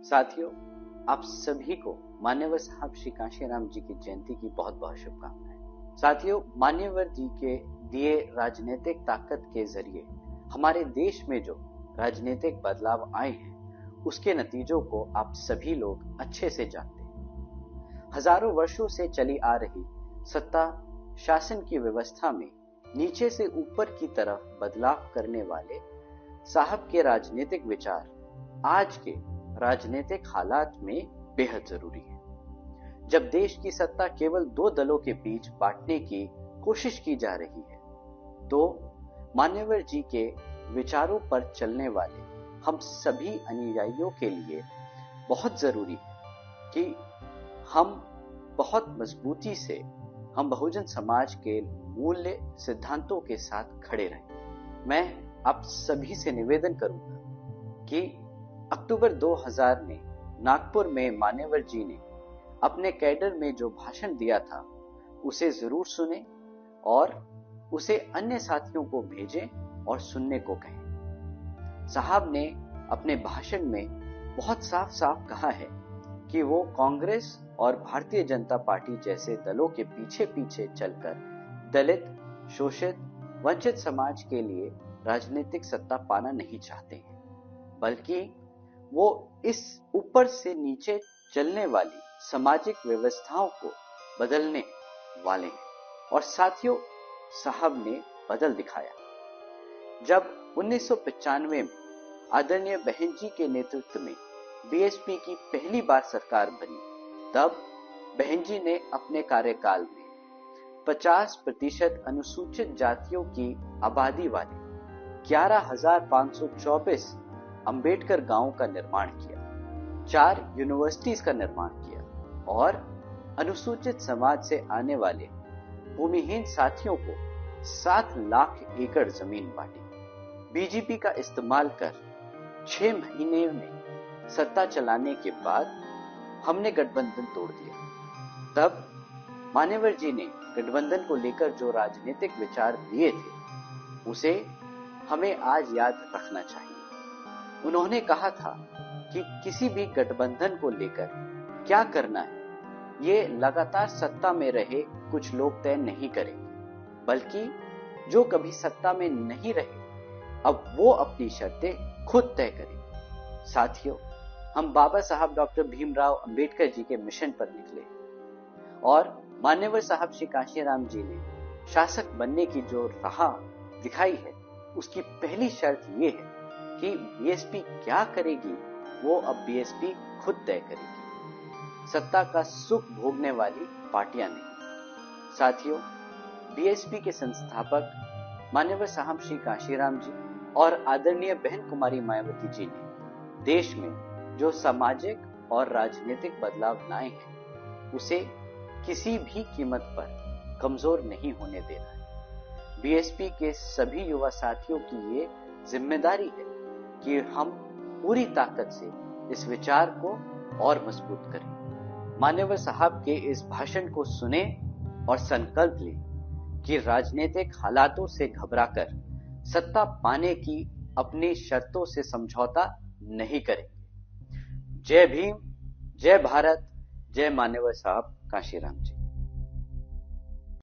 साथियों, आप सभी को मान्यवर साहब श्री कांशीराम जी की जयंती की बहुत बहुत शुभकामनाएं। साथियों, मान्यवर जी के दिए राजनीतिक ताकत के जरिए हमारे देश में जो राजनीतिक बदलाव आए हैं, उसके नतीजों को आप सभी लोग अच्छे से जानते हैं। हजारों वर्षों से चली आ रही सत्ता शासन की व्यवस्था में नीचे से ऊपर की तरफ बदलाव करने वाले साहब के राजनीतिक विचार आज के राजनीतिक हालात में बेहद जरूरी है। जब देश की सत्ता केवल दो दलों के बीच बांटने की कोशिश की जा रही है, तो मान्यवर जी के विचारों पर चलने वाले हम सभी अनुयायियों के लिए बहुत जरूरी है कि हम बहुत मजबूती से हम बहुजन समाज के मूल्य सिद्धांतों के साथ खड़े रहें। मैं आप सभी से निवेदन करूंगा कि अक्टूबर 2000 में नागपुर में मान्यवर जी ने अपने कैडर में जो भाषण दिया था, उसे जरूर सुने और उसे अन्य साथियों को भेजें और सुनने को कहें। साहब ने अपने भाषण में बहुत साफ साफ कहा है कि वो कांग्रेस और भारतीय जनता पार्टी जैसे दलों के पीछे पीछे चलकर दलित, शोषित, वंचित समाज के लिए राजनीतिक सत्ता पाना नहीं चाहते हैं, बल्कि वो इस ऊपर से नीचे चलने वाली सामाजिक व्यवस्थाओं को बदलने वाले हैं। और साथियों, साहब ने बदल दिखाया। जब 1995 में आदरणीय बहन जी के नेतृत्व में बीएसपी की पहली बार सरकार बनी, तब बहन जी ने अपने कार्यकाल में 50% अनुसूचित जातियों की आबादी वाले 11,524 अंबेडकर गांवों का निर्माण किया, 4 यूनिवर्सिटीज का निर्माण किया और अनुसूचित समाज से आने वाले भूमिहीन साथियों को 7 लाख एकड़ जमीन बांटी। बीजेपी का इस्तेमाल कर 6 महीने में सत्ता चलाने के बाद हमने गठबंधन तोड़ दिया। तब मान्यवर जी ने गठबंधन को लेकर जो राजनीतिक विचार दिए थे, उसे हमें आज याद रखना चाहिए। उन्होंने कहा था कि किसी भी गठबंधन को लेकर क्या करना है, ये लगातार सत्ता में रहे कुछ लोग तय नहीं करेंगे, बल्कि जो कभी सत्ता में नहीं रहे, अब वो अपनी शर्तें खुद तय करेंगे। साथियों, हम बाबा साहब डॉक्टर भीमराव अंबेडकर जी के मिशन पर निकले और मान्यवर साहब श्री कांशीराम जी ने शासक बनने की जो राह दिखाई है, उसकी पहली शर्त ये है कि बीएसपी क्या करेगी, वो अब बीएसपी खुद तय करेगी, सत्ता का सुख भोगने वाली पार्टियां नहीं। साथियों, बीएसपी के संस्थापक मान्यवर साहब श्री कांशीराम जी और आदरणीय बहन कुमारी मायावती जी ने देश में जो सामाजिक और राजनीतिक बदलाव लाए हैं, उसे किसी भी कीमत पर कमजोर नहीं होने देना है। बीएसपी के सभी युवा साथियों की ये जिम्मेदारी है कि हम पूरी ताकत से इस विचार को और मजबूत करें। मान्यवर साहब के इस भाषण को सुने और संकल्प लें कि राजनीतिक हालातों से घबराकर सत्ता पाने की अपनी शर्तों से समझौता नहीं करेंगे। जय भीम, जय भारत, जय मान्यवर साहब कांशीराम जी।